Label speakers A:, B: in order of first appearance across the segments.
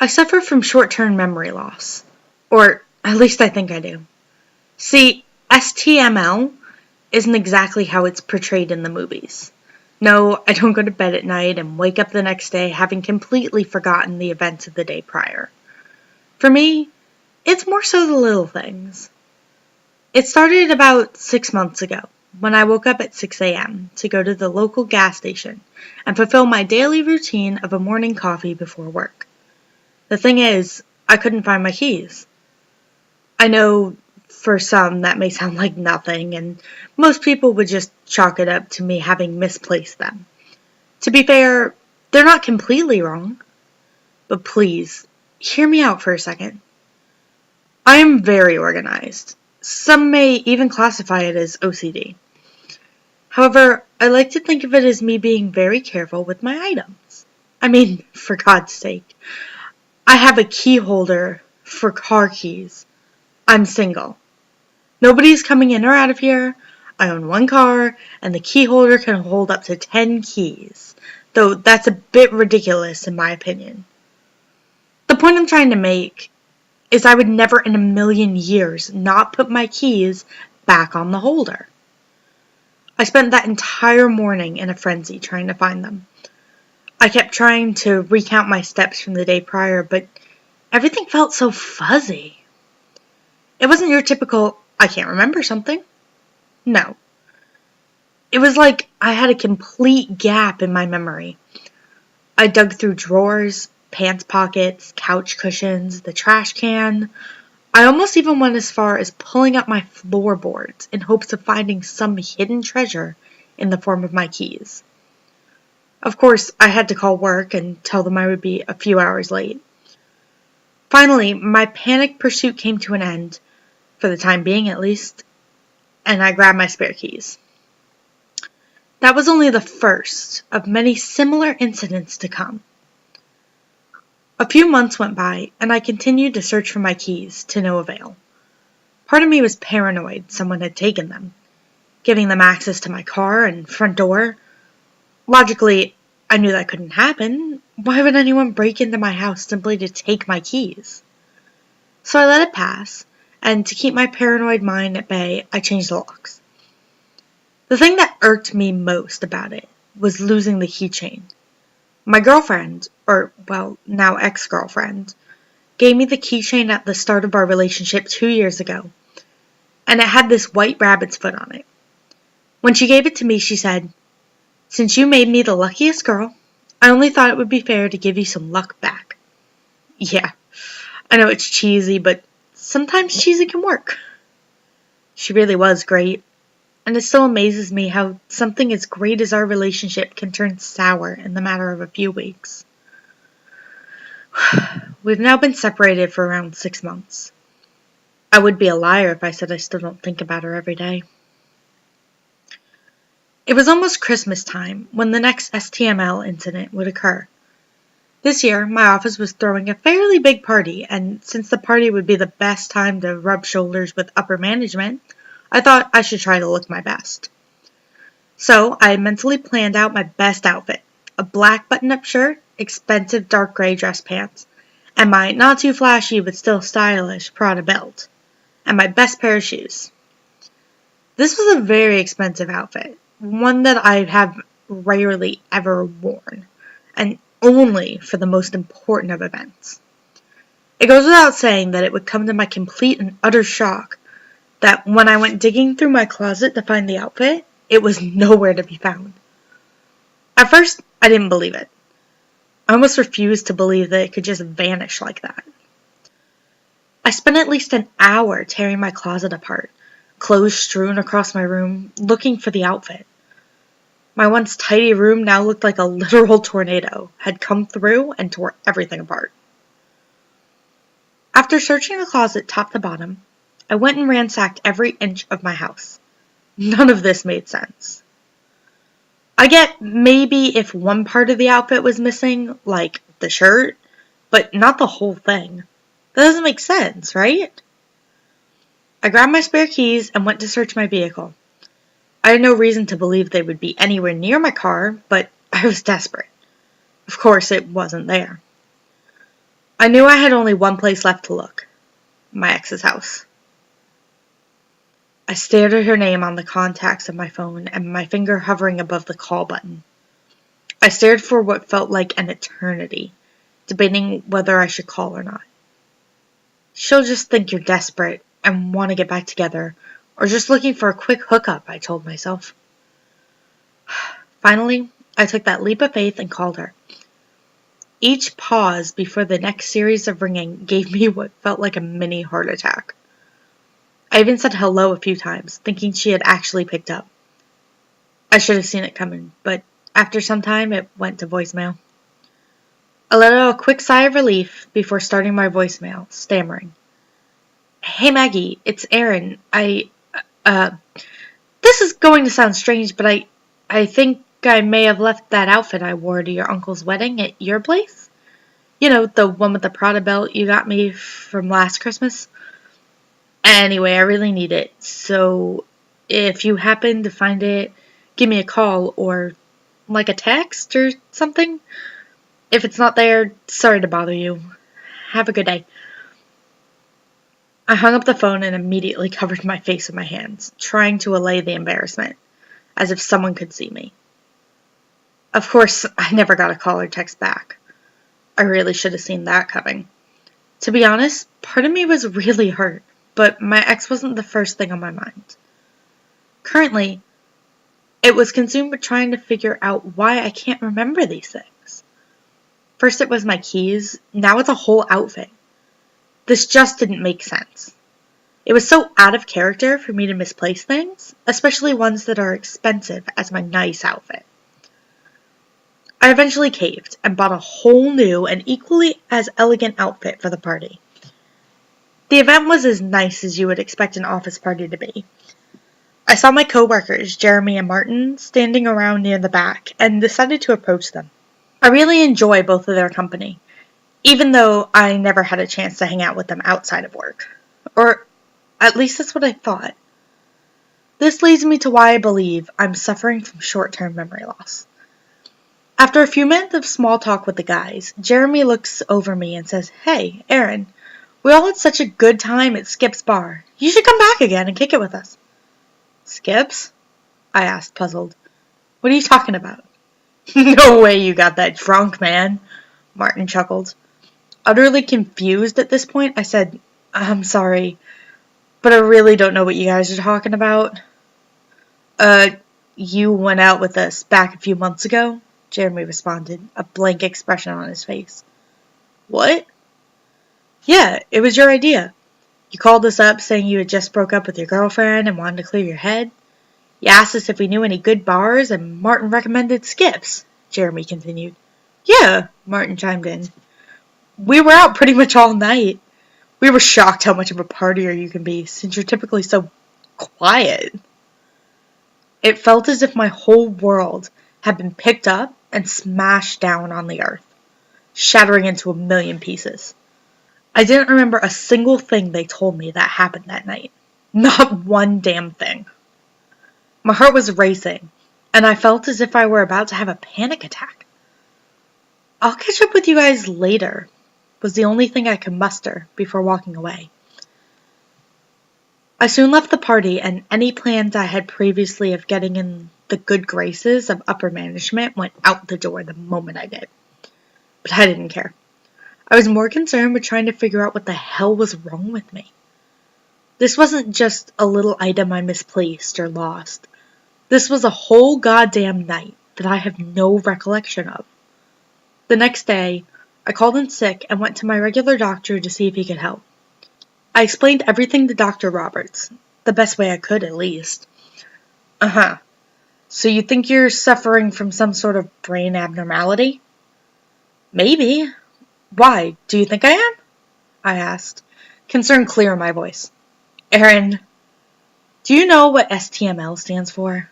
A: I suffer from short-term memory loss. Or at least I think I do. See, STML isn't exactly how it's portrayed in the movies. No, I don't go to bed at night and wake up the next day having completely forgotten the events of the day prior. For me, it's more so the little things. It started about 6 months ago when I woke up at 6 a.m. to go to the local gas station and fulfill my daily routine of a morning coffee before work. The thing is, I couldn't find my keys. I know for some that may sound like nothing, and most people would just chalk it up to me having misplaced them. To be fair, they're not completely wrong. But please, hear me out for a second. I am very organized. Some may even classify it as OCD. However, I like to think of it as me being very careful with my items. I mean, for God's sake. I have a key holder for car keys. I'm single. Nobody's coming in or out of here. I own one car, and the key holder can hold up to 10 keys. Though that's a bit ridiculous in my opinion. The point I'm trying to make is I would never in a million years not put my keys back on the holder. I spent that entire morning in a frenzy trying to find them. I kept trying to recount my steps from the day prior, but everything felt so fuzzy. It wasn't your typical, I can't remember something. No. It was like I had a complete gap in my memory. I dug through drawers, pants pockets, couch cushions, the trash can. I almost even went as far as pulling up my floorboards in hopes of finding some hidden treasure in the form of my keys. Of course, I had to call work and tell them I would be a few hours late. Finally, my panic pursuit came to an end, for the time being at least, and I grabbed my spare keys. That was only the first of many similar incidents to come. A few months went by, and I continued to search for my keys, to no avail. Part of me was paranoid someone had taken them, giving them access to my car and front door. Logically, I knew that couldn't happen. Why would anyone break into my house simply to take my keys? So I let it pass, and to keep my paranoid mind at bay, I changed the locks. The thing that irked me most about it was losing the keychain. My girlfriend, or, well, now ex-girlfriend, gave me the keychain at the start of our relationship 2 years ago, and it had this white rabbit's foot on it. When she gave it to me, she said, "Since you made me the luckiest girl, I only thought it would be fair to give you some luck back." Yeah, I know it's cheesy, but sometimes cheesy can work. She really was great, and it still amazes me how something as great as our relationship can turn sour in the matter of a few weeks. We've now been separated for around 6 months. I would be a liar if I said I still don't think about her every day. It was almost Christmas time when the next STML incident would occur. This year, my office was throwing a fairly big party, and since the party would be the best time to rub shoulders with upper management, I thought I should try to look my best. So I mentally planned out my best outfit, a black button-up shirt, expensive dark gray dress pants, and my not too flashy but still stylish Prada belt, and my best pair of shoes. This was a very expensive outfit, one that I have rarely ever worn, and only for the most important of events. It goes without saying that it would come to my complete and utter shock that when I went digging through my closet to find the outfit, it was nowhere to be found. At first, I didn't believe it. I almost refused to believe that it could just vanish like that. I spent at least an hour tearing my closet apart, clothes strewn across my room, looking for the outfit. My once tidy room now looked like a literal tornado had come through and tore everything apart. After searching the closet top to bottom, I went and ransacked every inch of my house. None of this made sense. I get maybe if one part of the outfit was missing, like the shirt, but not the whole thing. That doesn't make sense, right? I grabbed my spare keys and went to search my vehicle. I had no reason to believe they would be anywhere near my car, but I was desperate. Of course, it wasn't there. I knew I had only one place left to look. My ex's house. I stared at her name on the contacts of my phone and my finger hovering above the call button. I stared for what felt like an eternity, debating whether I should call or not. She'll just think you're desperate and want to get back together, or just looking for a quick hookup, I told myself. Finally, I took that leap of faith and called her. Each pause before the next series of ringing gave me what felt like a mini heart attack. I even said hello a few times, thinking she had actually picked up. I should have seen it coming, but after some time it went to voicemail. I let out a quick sigh of relief before starting my voicemail, stammering. Hey Maggie, it's Erin. This is going to sound strange, but I think I may have left that outfit I wore to your uncle's wedding at your place. You know, the one with the Prada belt you got me from last Christmas. Anyway, I really need it, so if you happen to find it, give me a call or like a text or something. If it's not there, sorry to bother you. Have a good day. I hung up the phone and immediately covered my face with my hands, trying to allay the embarrassment, as if someone could see me. Of course, I never got a call or text back. I really should have seen that coming. To be honest, part of me was really hurt, but my ex wasn't the first thing on my mind. Currently, it was consumed with trying to figure out why I can't remember these things. First it was my keys, now it's a whole outfit. This just didn't make sense. It was so out of character for me to misplace things, especially ones that are expensive as my nice outfit. I eventually caved and bought a whole new and equally as elegant outfit for the party. The event was as nice as you would expect an office party to be. I saw my co-workers, Jeremy and Martin, standing around near the back and decided to approach them. I really enjoy both of their company, even though I never had a chance to hang out with them outside of work. Or at least that's what I thought. This leads me to why I believe I'm suffering from short-term memory loss. After a few minutes of small talk with the guys, Jeremy looks over me and says, Hey, Erin, we all had such a good time at Skip's bar. You should come back again and kick it with us. Skip's? I asked, puzzled. What are you talking about? No way you got that drunk, man, Martin chuckled. Utterly confused at this point, I said, I'm sorry, but I really don't know what you guys are talking about. You went out with us back a few months ago? Jeremy responded, a blank expression on his face. What? Yeah, it was your idea. You called us up saying you had just broke up with your girlfriend and wanted to clear your head. You asked us if we knew any good bars, and Martin recommended Skip's, Jeremy continued. Yeah, Martin chimed in. We were out pretty much all night. We were shocked how much of a partier you can be, since you're typically so quiet. It felt as if my whole world had been picked up and smashed down on the earth, shattering into a million pieces. I didn't remember a single thing they told me that happened that night. Not one damn thing. My heart was racing, and I felt as if I were about to have a panic attack. I'll catch up with you guys later, was the only thing I could muster before walking away. I soon left the party, and any plans I had previously of getting in the good graces of upper management went out the door the moment I did. But I didn't care. I was more concerned with trying to figure out what the hell was wrong with me. This wasn't just a little item I misplaced or lost. This was a whole goddamn night that I have no recollection of. The next day, I called in sick and went to my regular doctor to see if he could help. I explained everything to Dr. Roberts, the best way I could at least. Uh-huh. So you think you're suffering from some sort of brain abnormality? Maybe. Why? Do you think I am? I asked, concern clear in my voice. Erin, do you know what STML stands for?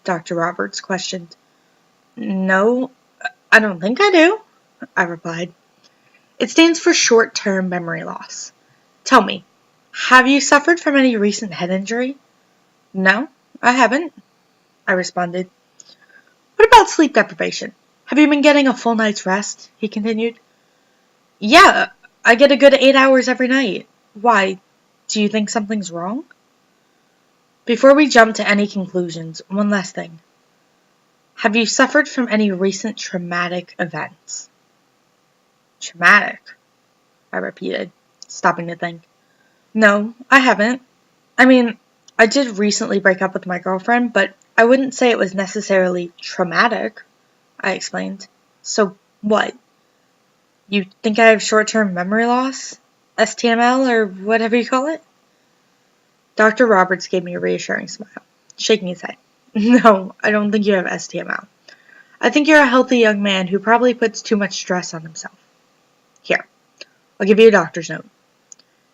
A: Dr. Roberts questioned. No, I don't think I do, I replied. It stands for short-term memory loss. Tell me, have you suffered from any recent head injury? No, I haven't, I responded. What about sleep deprivation? Have you been getting a full night's rest? He continued. Yeah, I get a good 8 hours every night. Why? Do you think something's wrong? Before we jump to any conclusions, one last thing. Have you suffered from any recent traumatic events? Traumatic, I repeated, stopping to think. No, I haven't. I mean, I did recently break up with my girlfriend, but I wouldn't say it was necessarily traumatic, I explained. So what? You think I have short-term memory loss? STML, or whatever you call it? Dr. Roberts gave me a reassuring smile, shaking his head. No, I don't think you have STML. I think you're a healthy young man who probably puts too much stress on himself. Here, I'll give you a doctor's note.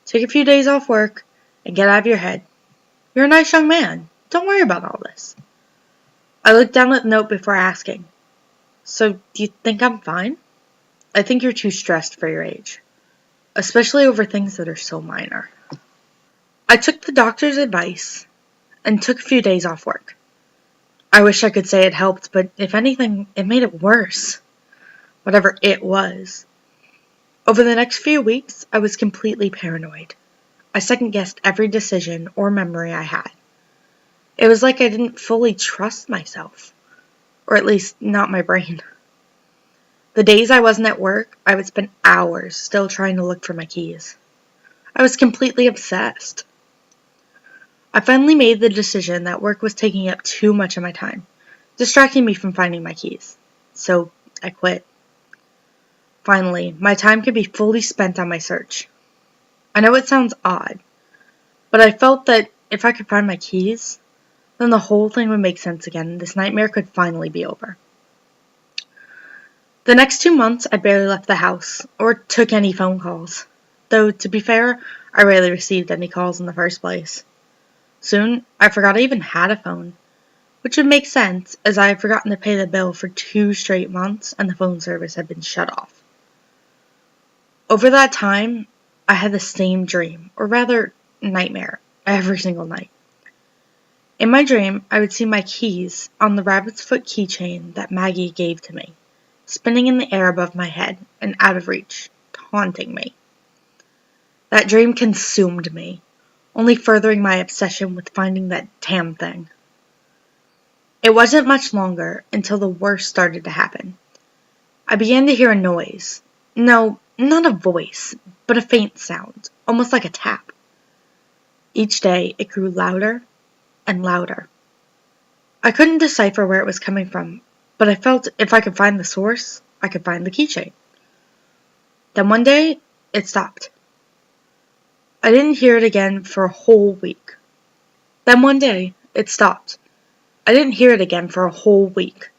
A: Take a few days off work and get out of your head. You're a nice young man. Don't worry about all this. I looked down at the note before asking. So, do you think I'm fine? I think you're too stressed for your age, especially over things that are so minor. I took the doctor's advice and took a few days off work. I wish I could say it helped, but if anything, it made it worse. Whatever it was. Over the next few weeks, I was completely paranoid. I second-guessed every decision or memory I had. It was like I didn't fully trust myself. Or at least, not my brain. The days I wasn't at work, I would spend hours still trying to look for my keys. I was completely obsessed. I finally made the decision that work was taking up too much of my time, distracting me from finding my keys. So, I quit. Finally, my time could be fully spent on my search. I know it sounds odd, but I felt that if I could find my keys, then the whole thing would make sense again and this nightmare could finally be over. The next 2 months, I barely left the house, or took any phone calls. Though, to be fair, I rarely received any calls in the first place. Soon, I forgot I even had a phone, which would make sense as I had forgotten to pay the bill for 2 straight months and the phone service had been shut off. Over that time, I had the same dream, or rather, nightmare, every single night. In my dream, I would see my keys on the rabbit's foot keychain that Maggie gave to me, spinning in the air above my head and out of reach, taunting me. That dream consumed me, only furthering my obsession with finding that damn thing. It wasn't much longer until the worst started to happen. I began to hear a noise. No, not a voice, but a faint sound, almost like a tap. Each day, it grew louder and louder. I couldn't decipher where it was coming from, but I felt if I could find the source, I could find the keychain. Then one day, it stopped. I didn't hear it again for a whole week. Then one day, it stopped. I didn't hear it again for a whole week.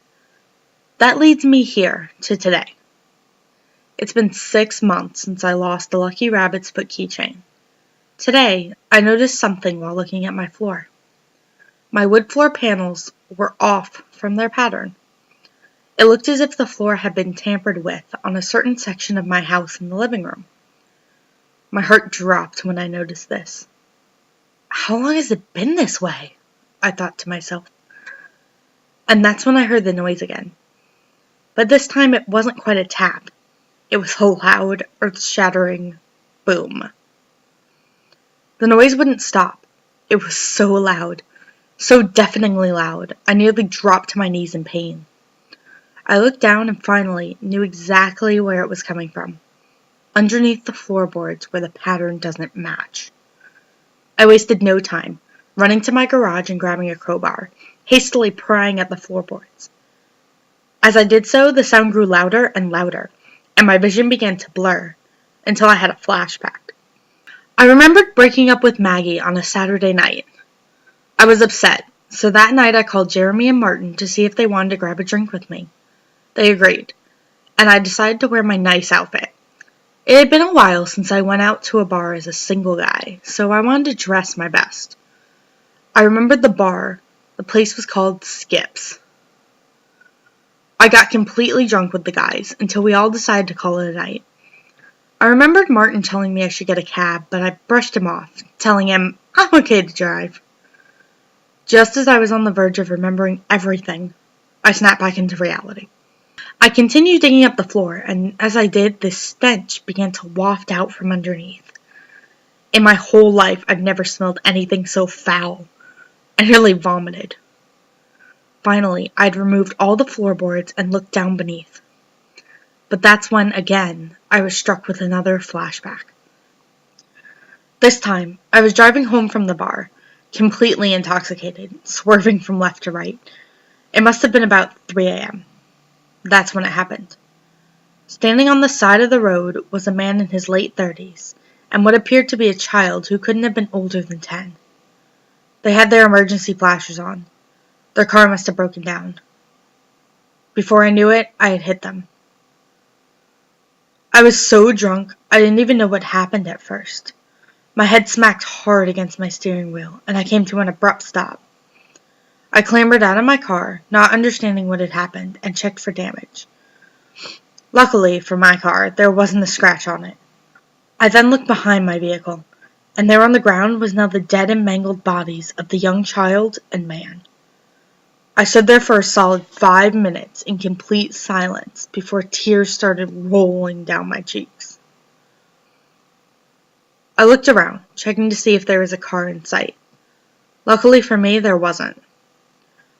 A: That leads me here to today. It's been 6 months since I lost the lucky rabbit's foot keychain. Today, I noticed something while looking at my floor. My wood floor panels were off from their pattern. It looked as if the floor had been tampered with on a certain section of my house in the living room. My heart dropped when I noticed this. How long has it been this way? I thought to myself. And that's when I heard the noise again. But this time it wasn't quite a tap. It was a loud, earth-shattering boom. The noise wouldn't stop. It was so loud, so deafeningly loud, I nearly dropped to my knees in pain. I looked down and finally knew exactly where it was coming from. Underneath the floorboards where the pattern doesn't match. I wasted no time, running to my garage and grabbing a crowbar, hastily prying at the floorboards. As I did so, the sound grew louder and louder, and my vision began to blur, until I had a flashback. I remembered breaking up with Maggie on a Saturday night. I was upset, so that night I called Jeremy and Martin to see if they wanted to grab a drink with me. They agreed, and I decided to wear my nice outfit. It had been a while since I went out to a bar as a single guy, so I wanted to dress my best. I remembered the bar. The place was called Skips. I got completely drunk with the guys until we all decided to call it a night. I remembered Martin telling me I should get a cab, but I brushed him off, telling him I'm okay to drive. Just as I was on the verge of remembering everything, I snapped back into reality. I continued digging up the floor, and as I did, this stench began to waft out from underneath. In my whole life, I've never smelled anything so foul. I nearly vomited. Finally, I'd removed all the floorboards and looked down beneath. But that's when, again, I was struck with another flashback. This time, I was driving home from the bar, completely intoxicated, swerving from left to right. It must have been about 3 a.m. That's when it happened. Standing on the side of the road was a man in his late 30s, and what appeared to be a child who couldn't have been older than 10. They had their emergency flashers on. Their car must have broken down. Before I knew it, I had hit them. I was so drunk, I didn't even know what happened at first. My head smacked hard against my steering wheel, and I came to an abrupt stop. I clambered out of my car, not understanding what had happened, and checked for damage. Luckily, for my car, there wasn't a scratch on it. I then looked behind my vehicle, and there on the ground was now the dead and mangled bodies of the young child and man. I stood there for a solid 5 minutes in complete silence before tears started rolling down my cheeks. I looked around, checking to see if there was a car in sight. Luckily for me, there wasn't.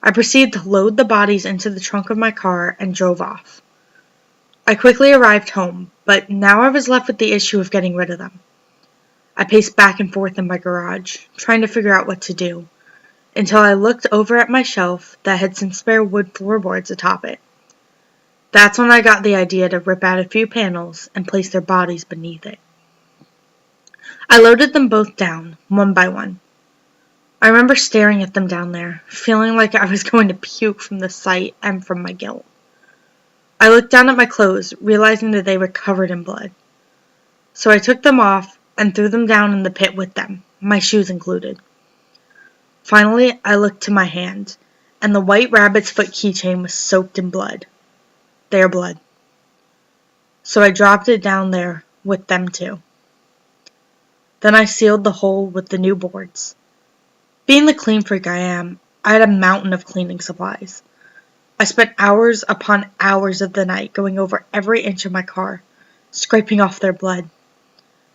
A: I proceeded to load the bodies into the trunk of my car and drove off. I quickly arrived home, but now I was left with the issue of getting rid of them. I paced back and forth in my garage, trying to figure out what to do, until I looked over at my shelf that had some spare wood floorboards atop it. That's when I got the idea to rip out a few panels and place their bodies beneath it. I loaded them both down, one by one. I remember staring at them down there, feeling like I was going to puke from the sight and from my guilt. I looked down at my clothes, realizing that they were covered in blood. So I took them off and threw them down in the pit with them, my shoes included. Finally, I looked to my hand, and the white rabbit's foot keychain was soaked in blood. Their blood. So I dropped it down there with them too. Then I sealed the hole with the new boards. Being the clean freak I am, I had a mountain of cleaning supplies. I spent hours upon hours of the night going over every inch of my car, scraping off their blood.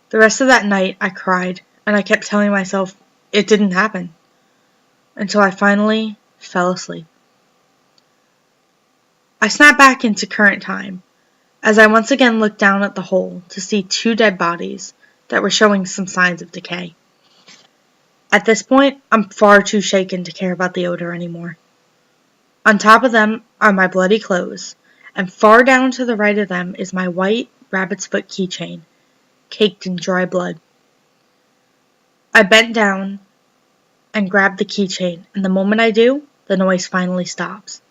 A: The rest of that night I cried, and I kept telling myself it didn't happen, until I finally fell asleep. I snapped back into current time, as I once again looked down at the hole to see 2 dead bodies that were showing some signs of decay. At this point, I'm far too shaken to care about the odor anymore. On top of them are my bloody clothes, and far down to the right of them is my white rabbit's foot keychain, caked in dry blood. I bent down and grabbed the keychain, and the moment I do, the noise finally stops.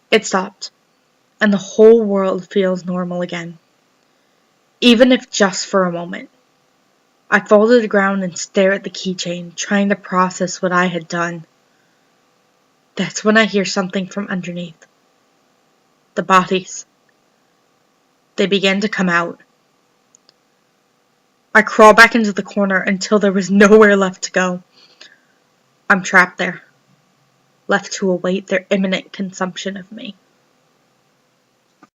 A: It stopped, and the whole world feels normal again. Even if just for a moment. I fall to the ground and stare at the keychain, trying to process what I had done. That's when I hear something from underneath. The bodies. They began to come out. I crawl back into the corner until there was nowhere left to go. I'm trapped there, left to await their imminent consumption of me.